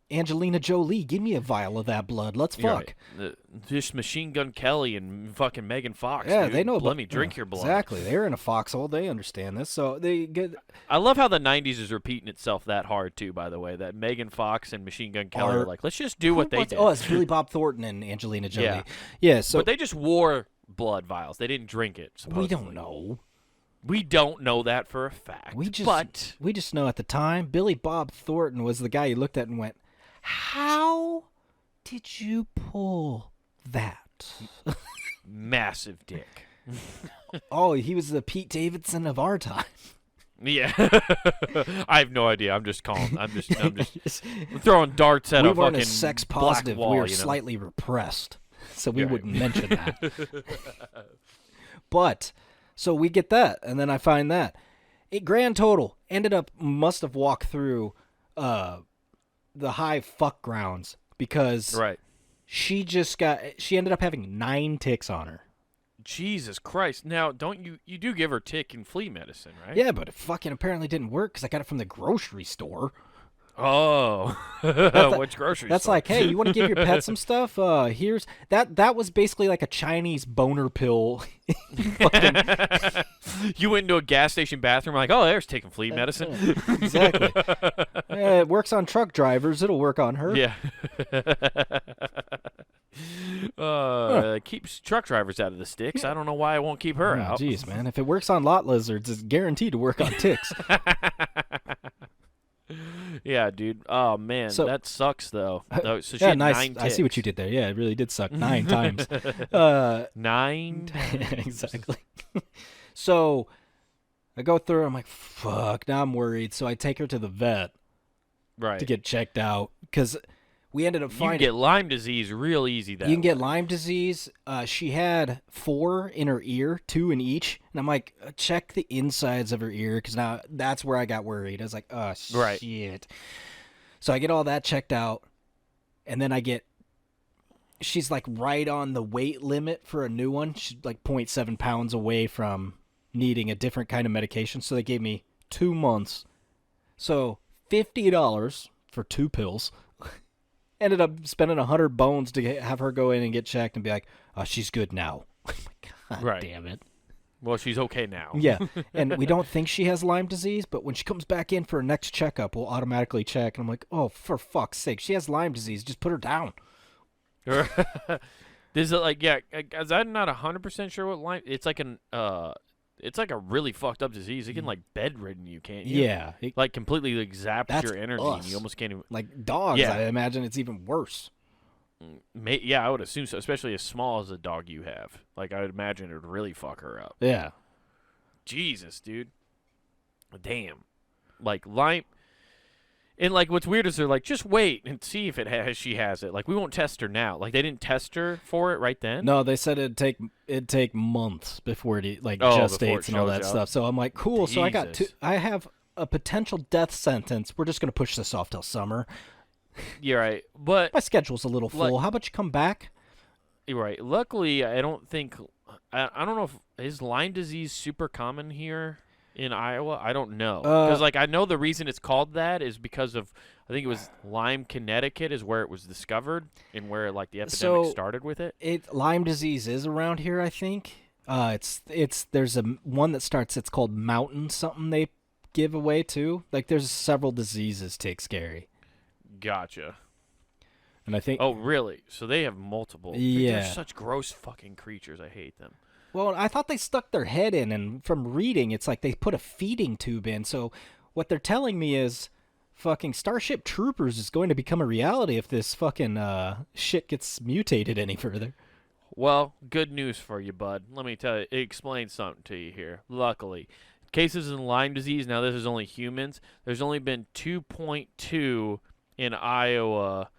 Angelina Jolie. Give me a vial of that blood. Let's fuck. Right. This Machine Gun Kelly and fucking Megan Fox. Yeah, dude. they know. Let me drink your blood. Exactly. They're in a foxhole. They understand this. So they get. I love how the 90s is repeating itself that hard, too, by the way. That Megan Fox and Machine Gun Kelly are like, let's just do what they did. Oh, it's Billy Bob Thornton and Angelina Jolie. Yeah, so. But they just wore blood vials. They didn't drink it, supposedly. We don't know. We don't know that for a fact. We just know at the time, Billy Bob Thornton was the guy you looked at and went, "How did you pull that?" Massive dick. Oh, he was the Pete Davidson of our time. Yeah. I have no idea. I'm just calling. I'm just throwing darts at a fucking we weren't as sex positive. Black wall, we were slightly repressed, so we wouldn't mention that. But so we get that, and then I find that a grand total must have walked through the high fuck grounds because she ended up having 9 ticks on her. Jesus Christ. Now, don't you do give her tick and flea medicine, right? Yeah, but it fucking apparently didn't work because I got it from the grocery store. Oh. Which grocery store? That's like, hey, you want to give your pet some stuff? Here's that was basically like a Chinese boner pill. You went into a gas station bathroom like, oh, there's taking flea medicine. Exactly. It works on truck drivers. It'll work on her. Yeah. Keeps truck drivers out of the sticks. I don't know why I won't keep her out. Jeez, man. If it works on lot lizards, it's guaranteed to work on ticks. Yeah, dude. Oh, man. That sucks, though. So she yeah, had nice. 9 ticks. I see what you did there. Yeah, it really did suck 9 times. 9 times. Exactly. So I go through. I'm like, fuck. Now I'm worried. So I take her to the vet to get checked out because we ended up finding... You can get Lyme disease real easy that You can get Lyme disease. She had 4 in her ear, 2 in each. And I'm like, check the insides of her ear because now that's where I got worried. I was like, oh, shit. So I get all that checked out. And then she's like right on the weight limit for a new one. She's like 0.7 pounds away from needing a different kind of medication. So they gave me 2 months. So $50 for 2 pills. Ended up spending 100 bones to have her go in and get checked and be like, oh, she's good now. God damn it. Well, she's okay now. Yeah, and we don't think she has Lyme disease, but when she comes back in for her next checkup, we'll automatically check. And I'm like, oh, for fuck's sake, she has Lyme disease. Just put her down. This is like, as I'm not 100% sure what Lyme. It's like it's like a really fucked up disease. It can like bedridden you, can't you? Yeah, like completely like zaps your energy, us. and you almost can't even. Like dogs, I imagine it's even worse. Yeah, I would assume so, especially as small as the dog you have. Like, I would imagine it would really fuck her up. Yeah. Jesus, dude. Damn. Like, Lyme... And, like, what's weird is they're like, just wait and see if she has it. Like, we won't test her now. Like, they didn't test her for it right then? No, they said it'd take months before it, gestates and all that stuff. So I'm like, cool. Jesus. So I have a potential death sentence. We're just going to push this off till summer. You're right, but my schedule's a little full. How about you come back? You're right. Luckily, I don't think I don't know if is Lyme disease super common here in Iowa. I don't know because I know the reason it's called that is because of I think it was Lyme, Connecticut, is where it was discovered and where like the epidemic started with it. Lyme disease is around here. I think there's one that starts. It's called mountain something they give away too. Like there's several diseases take scary. Gotcha. And I think... Oh, really? So they have multiple... Yeah. They're such gross fucking creatures. I hate them. Well, I thought they stuck their head in, and from reading, it's like they put a feeding tube in. So what they're telling me is fucking Starship Troopers is going to become a reality if this fucking shit gets mutated any further. Well, good news for you, bud. Let me tell you, explain something to you here. Luckily, cases in Lyme disease, now this is only humans, there's only been 2.2 in Iowa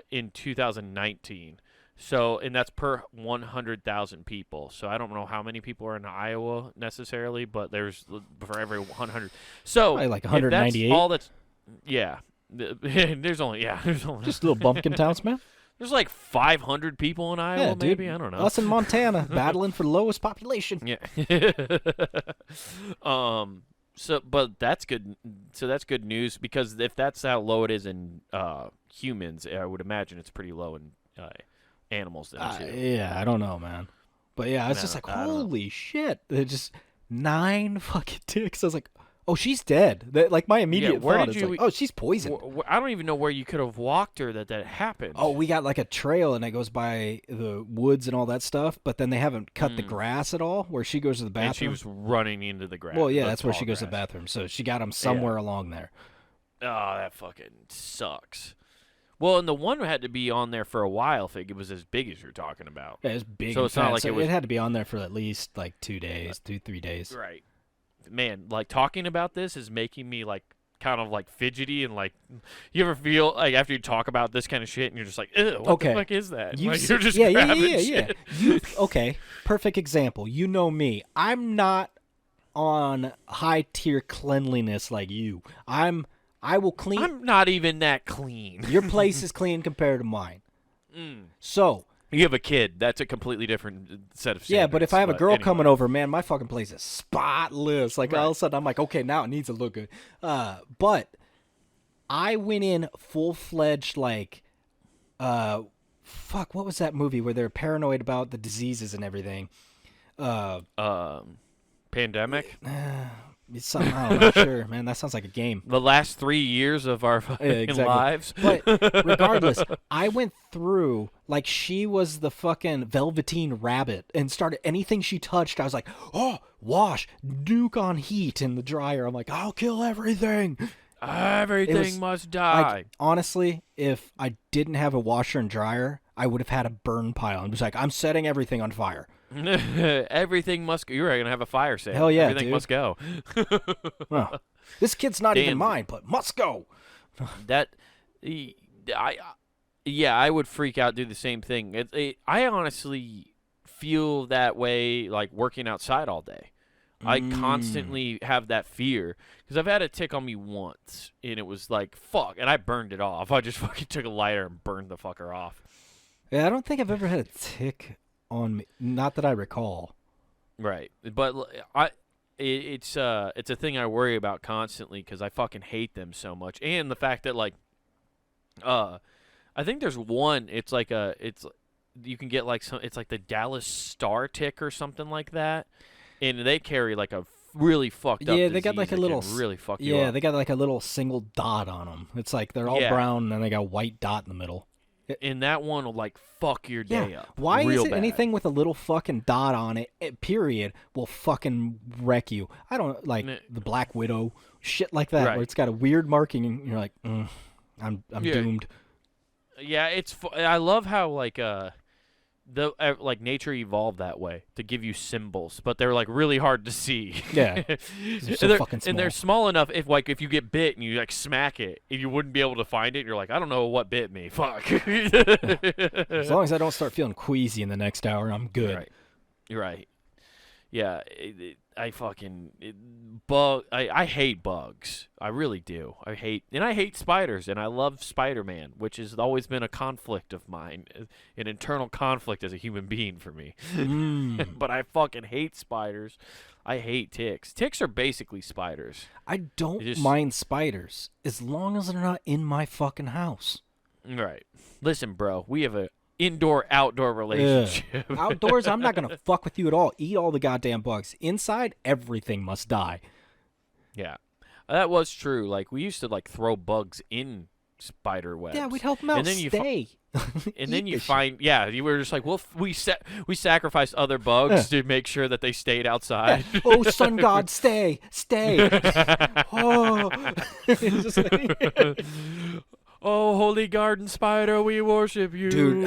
in 2019. So, and that's per 100,000 people. So I don't know how many people are in Iowa necessarily, but there's for every 100. So probably like 198. That's all that's there's only just little bumpkin towns, man. There's like 500 people in Iowa, maybe. Dude, I don't know. Us in Montana battling for the lowest population. Yeah. So, but that's good. So that's good news because if that's how low it is in humans, I would imagine it's pretty low in animals then too. Yeah, I don't know, man. But yeah, it's just like, holy shit. They're just 9 fucking ticks. I was like, Oh, she's dead. Like my immediate where thought did is you- like, oh, she's poisoned. I don't even know where you could have walked her that happened. Oh, we got like a trail and it goes by the woods and all that stuff, but then they haven't cut the grass at all where she goes to the bathroom. And she was running into the grass. Well, yeah, the that's where she tall goes to the grass. bathroom. So she got him somewhere along there. Oh, that fucking sucks. Well, and the one had to be on there for a while if it was as big as you're talking about. Yeah, it's big. So and it's not fat. like So it was- had to be on there for at least like 2 days, 3 days. Right. Man, like talking about this is making me like kind of like fidgety and like you ever feel like after you talk about this kind of shit and you're just like, ew, what the fuck is that? You're just grabbing shit. Okay, perfect example. You know me. I'm not on high tier cleanliness like you. I will clean. I'm not even that clean. Your place is clean compared to mine. So You have a kid. That's a completely different set of standards. yeah, but if I have a girl anyway. coming over, man, my fucking place is spotless. Like Right. all of a sudden, I'm like, okay, now it needs to look good. But I went in full fledged like, fuck, what was that movie where they're paranoid about the diseases and everything? Pandemic. It's something I'm not sure, man. That sounds like a game. The last 3 years of our fucking exactly. lives. But regardless, I went through like she was the fucking Velveteen Rabbit and started anything she touched. I was like, oh, wash, nuke on heat in the dryer. I'm like, I'll kill everything. Everything must die. Like, honestly, if I didn't have a washer and dryer, I would have had a burn pile. I'm just like, I'm setting everything on fire. Everything must go. You're going to have a fire sale. Hell yeah, Everything dude. must go. Well, this kid's not even Damn. mine, but must go. I would freak out, do the same thing. I honestly feel that way, like working outside all day. I constantly have that fear because I've had a tick on me once, and it was like fuck, and I burned it off. I just fucking took a lighter and burned the fucker off. Yeah, I don't think I've ever had a tick on me. Not that I recall. Right, but it's a thing I worry about constantly because I fucking hate them so much, and the fact that like, I think there's one. It's like you can get like it's like the Dallas Star tick or something like that, and they carry like a really fucked up. Yeah, they got disease like a that little can really fuck you Yeah, up. they got like a little single dot on them. It's like they're all Yeah. brown and then they got a white dot in the middle. And that one will like fuck your day up. Why real is it bad. anything with a little fucking dot on it, period, will fucking wreck you? I don't like the Black Widow, shit like that, Right. where it's got a weird marking and you're like, I'm Yeah. doomed. Yeah, I love how like like nature evolved that way to give you symbols, but they're like really hard to see. Yeah. They're so fucking And they're small enough if you get bit and you like smack it, and you wouldn't be able to find it. You're like, I don't know what bit me. Fuck. As long as I don't start feeling queasy in the next hour, I'm good. Right. You're right. Yeah, I hate bugs. I really do. I hate spiders, and I love Spider-Man, which has always been a conflict of mine, an internal conflict as a human being for me. But I fucking hate spiders. I hate ticks. Ticks are basically spiders. I don't mind spiders as long as they're not in my fucking house. Right. Listen, bro, we have a indoor-outdoor relationship. Outdoors, I'm not going to fuck with you at all. Eat all the goddamn bugs. Inside, everything must die. Yeah. That was true. Like, we used to, like, throw bugs in spider webs. Yeah, we'd help them out. And then you stay. And then Eat you this find, you were just like, well, we sacrificed other bugs to make sure that they stayed outside. shit. Oh, sun god, stay. Oh. It's just like- Oh, holy garden spider, we worship you. dude, we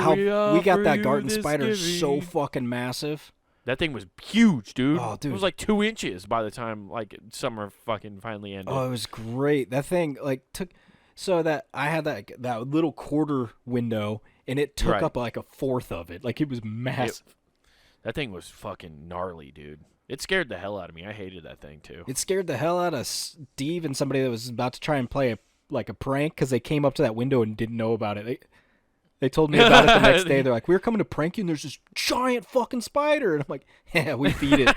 got that garden this spider so giving. fucking massive. That thing was huge, dude. Oh, dude. It was like 2 inches by the time like summer fucking finally ended. Oh, it was great. That thing like took so that I had that little quarter window and it took Right. up like a fourth of it. Like it was massive. That thing was fucking gnarly, dude. It scared the hell out of me. I hated that thing too. It scared the hell out of Steve and somebody that was about to try and play a prank because they came up to that window and didn't know about it. They told me about it the next day. They're like, we were coming to prank you and there's this giant fucking spider. And I'm like, yeah, we beat it.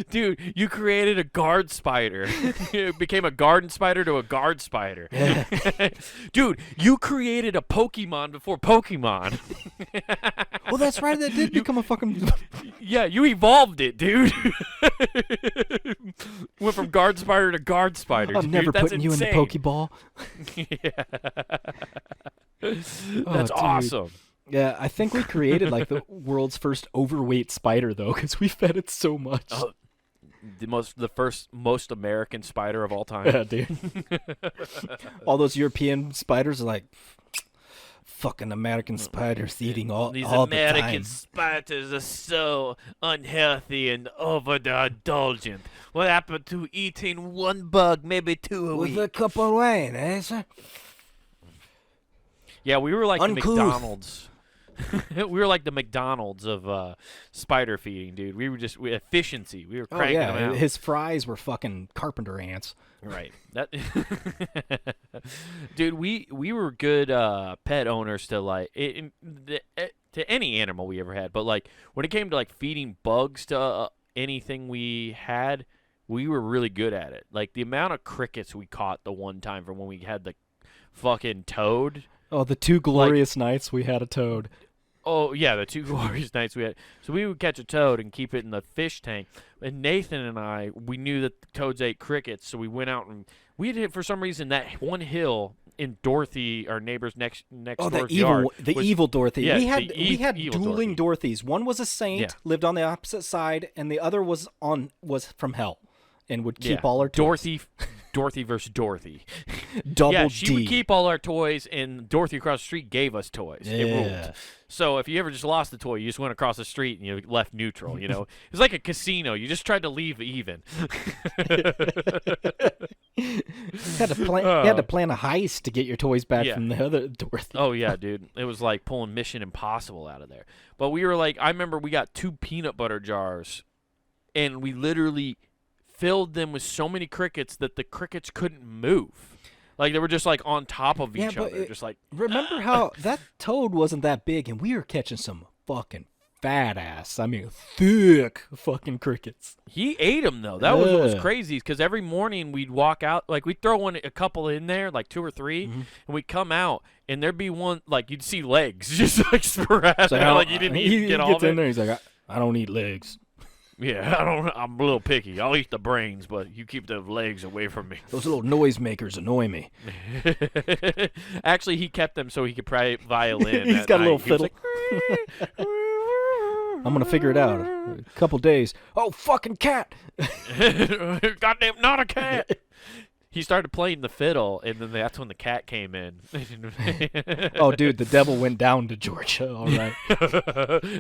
Dude, you created a guard spider. It became a garden spider to a guard spider. Dude, you created a Pokemon before Pokemon. Well, that's right. That did become a fucking... Yeah, you evolved it, dude. Went from guard spider to guard spider. I'm dude. never That's putting you in the insane. Pokeball. That's dude. awesome. Yeah, I think we created like the world's first overweight spider though, because we fed it so much. Oh, the first most American spider of all time. Yeah, dude. All those European spiders are like, fucking American spiders eating all These all the American time. spiders are so unhealthy and overindulgent. What happened to eating one bug, maybe two a With week? a cup of wine, eh, sir? Yeah, we were like Uncouth. the McDonald's. We were like the McDonald's of spider feeding, dude. We were just efficiency. We were Oh cranking them yeah, out. his fries were fucking carpenter ants. Right. That dude, we were good pet owners to like to any animal we ever had, but like when it came to like feeding bugs to anything we had, we were really good at it. Like the amount of crickets we caught the one time from when we had the fucking toad. Oh, the 2 glorious nights we had a toad. Oh, yeah, the 2 glorious nights we had. So we would catch a toad and keep it in the fish tank. And Nathan and I, we knew that the toads ate crickets, so we went out and we had hit, for some reason, that one hill in Dorothy, our neighbor's next Oh, door's the yard. evil Dorothy. Yeah, we had the evil dueling Dorothies. One was a saint, Yeah. lived on the opposite side, and the other was from hell, and would keep all our toys. Dorothy versus Dorothy. Double yeah, D. she would keep all our toys, and Dorothy across the street gave us toys. It Yeah. ruled. So if you ever just lost the toy, you just went across the street and you left neutral. You know, it was like a casino. You just tried to leave even. You had to plan a heist to get your toys back Yeah. from the other Dorothy. Oh yeah, dude. It was like pulling Mission Impossible out of there. But we were like, I remember we got 2 peanut butter jars, and we literally filled them with so many crickets that the crickets couldn't move. Like they were just like on top of each other, just like. Remember how that toad wasn't that big, and we were catching some fucking fat ass. I mean, thick fucking crickets. He ate them though. That was what was Yeah. crazy. Because every morning we'd walk out, like we'd throw a couple in there, like 2 or 3, and we'd come out, and there'd be one like you'd see legs just like sporadic, like you didn't get all gets of in it. there. He's like, I don't eat legs. Yeah, I'm a little picky. I'll eat the brains, but you keep the legs away from me. Those little noisemakers annoy me. Actually, he kept them so he could play violin. He's at got a little night. He was fiddle. like, I'm gonna figure it out. A couple days. Oh, fucking cat! goddamn, not a cat. He started playing the fiddle, and then that's when the cat came in. Oh, dude, the devil went down to Georgia. All right.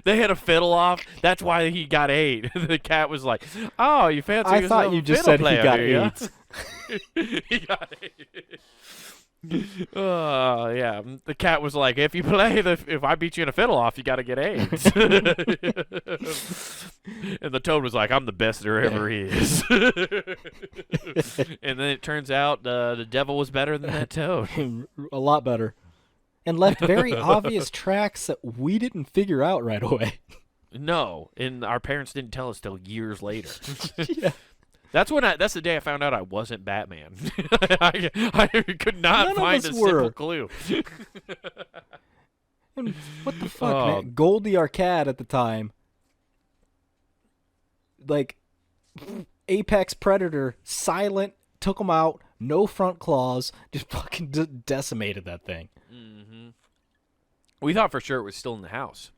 They had a fiddle off. That's why he got AIDS. The cat was like, "Oh, you fancy I yourself thought you a just fiddle said he player, got do ya?" AIDS. He got AIDS. Yeah. The cat was like, if I beat you in a fiddle off, you got to get AIDS. And the toad was like, I'm the best there ever is. And then it turns out the devil was better than that toad. A lot better. And left very obvious tracks that we didn't figure out right away. No, and our parents didn't tell us till years later. Yeah. That's the day I found out I wasn't Batman. I could not None of find us a simple were. clue. And what the fuck, man? Goldie, our cat at the time, like, apex predator, silent, took him out, no front claws, just fucking decimated that thing. Mm-hmm. We thought for sure it was still in the house.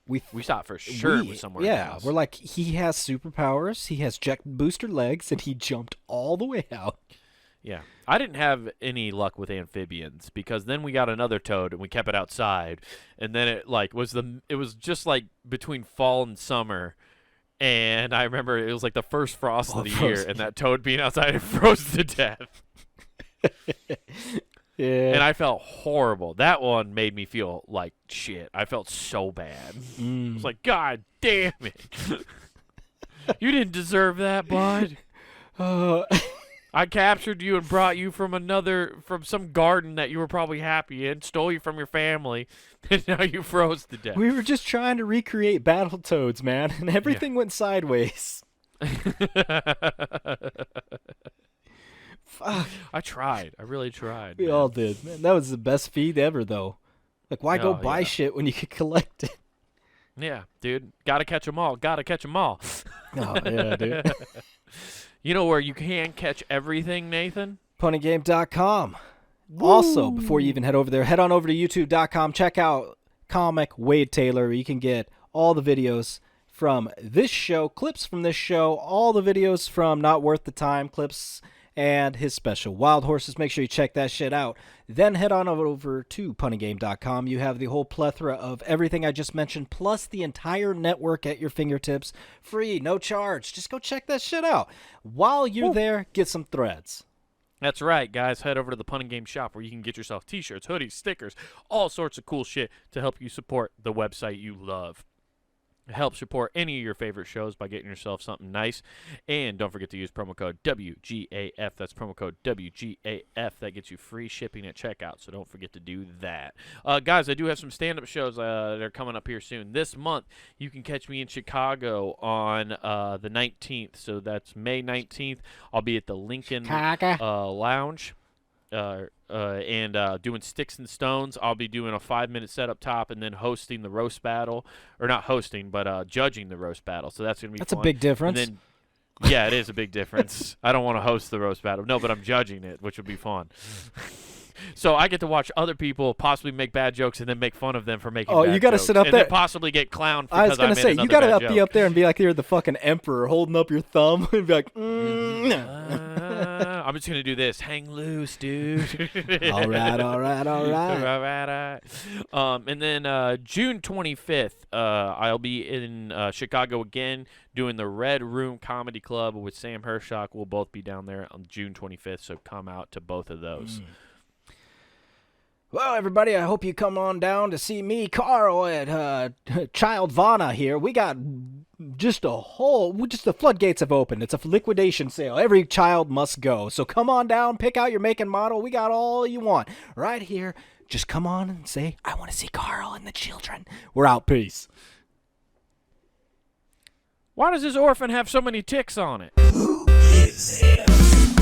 We thought for sure it was somewhere in the house. We're like, he has superpowers, he has jet booster legs, and he jumped all the way out. Yeah. I didn't have any luck with amphibians because then we got another toad and we kept it outside, and then it was just like between fall and summer. And I remember it was like the first frost of the year, and that toad being outside, it froze to death. Yeah. And I felt horrible. That one made me feel like shit. I felt so bad. I was like, God damn it. You didn't deserve that, bud. I captured you and brought you from some garden that you were probably happy in, stole you from your family, and now you froze to death. We were just trying to recreate Battletoads, man, and everything went sideways. Fuck. I tried. I really tried. We man. all did. Man, that was the best feed ever, though. Like, why go Oh, buy yeah. shit when you could collect it? Yeah, dude. Gotta catch them all. Gotta catch them all. Oh, yeah, dude. You know where you can catch everything, Nathan? Puntygame.com. Also, before you even head over there, head on over to youtube.com. Check out Comic Wade Taylor. You can get all the videos from this show, clips from this show, all the videos from Not Worth the Time, clips, and his special Wild Horses. Make sure you check that shit out. Then head on over to puntygame.com. You have the whole plethora of everything I just mentioned, plus the entire network at your fingertips. Free, no charge. Just go check that shit out. While you're there, get some threads. That's right, guys. Head over to the Punting Game shop where you can get yourself t-shirts, hoodies, stickers, all sorts of cool shit to help you support the website you love. Help support any of your favorite shows by getting yourself something nice. And don't forget to use promo code WGAF. That's promo code WGAF. That gets you free shipping at checkout, so don't forget to do that. Guys, I do have some stand-up shows that are coming up here soon. This month, you can catch me in Chicago on the 19th. So that's May 19th. I'll be at the Lincoln Lounge. And doing Sticks and Stones. I'll be doing a 5-minute set up top and then hosting the roast battle. Or not hosting, but judging the roast battle. So that's going to be That's fun. a big difference. And then, yeah, it is a big difference. I don't want to host the roast battle. No, but I'm judging it, which would be fun. So I get to watch other people possibly make bad jokes and then make fun of them for making bad jokes. Oh, you got to sit up and there. then possibly get clowned because I was going to say, you got to to be up there and be like you're the fucking emperor holding up your thumb and be like, I'm just going to do this. Hang loose, dude. all right. And then June 25th, I'll be in Chicago again doing the Red Room Comedy Club with Sam Hershock. We'll both be down there on June 25th, so come out to both of those. Well, everybody, I hope you come on down to see me, Carl, at Childvana here. We got just the floodgates have opened. It's a liquidation sale. Every child must go. So come on down, pick out your make and model. We got all you want right here. Just come on and say, I want to see Carl and the children. We're out. Peace. Why does this orphan have so many ticks on it? Who is this?